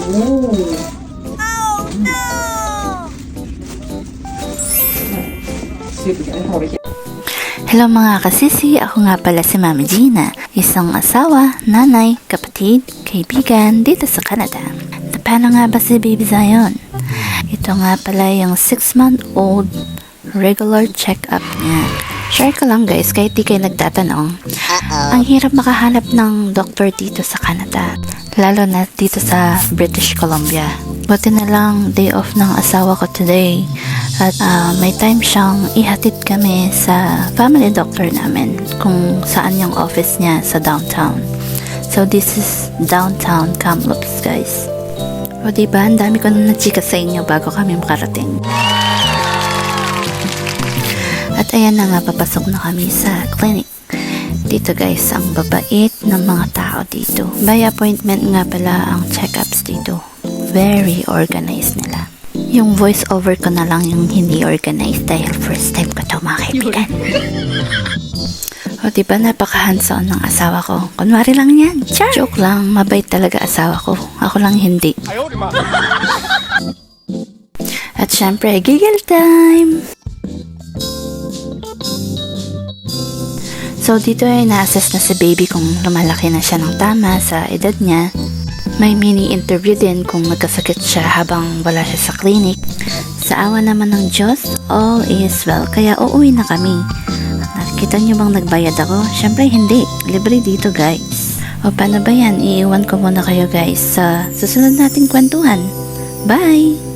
Hello mga kasisi, ako nga pala si Mami Gina, isang asawa, nanay, kapatid, kaibigan dito sa Canada. Paano nga ba si Baby Zion? Ito nga pala yung 6-month-old regular check-up niya. Share ko lang guys, kahit di kayo nagtatanong. Ang hirap makahanap ng doctor dito sa Canada, lalo na dito sa British Columbia. Buti na lang day off ng asawa ko today at may time siyang ihatid kami sa family doctor namin kung saan yung office niya sa downtown. So this is downtown Kamloops guys. O diba, ang dami ko na nachika sa inyo bago kami makarating. At ayan na nga, papasok na kami sa clinic. Dito guys, ang babait ng mga tao dito. By appointment nga pala ang check-ups dito. Very organized nila. Yung voice over ko na lang yung hindi organized dahil first time ko ito mga kaibigan. O diba, napaka-hands-on ng asawa ko. Kunwari lang yan. Char! Joke lang, mabait talaga asawa ko. Ako lang hindi. At syempre, giggle time! So dito ay na-assess na si baby kung lumalaki na siya ng tama sa edad niya. May mini-interview din kung magkasakit siya habang wala siya sa clinic. Sa awa naman ng Diyos, all is well. Kaya uuwi na kami. Nakikita niyo bang nagbayad ako? Syempre hindi. Libre dito guys. O paano ba yan? Iiwan ko muna kayo guys sa susunod nating kwentuhan. Bye!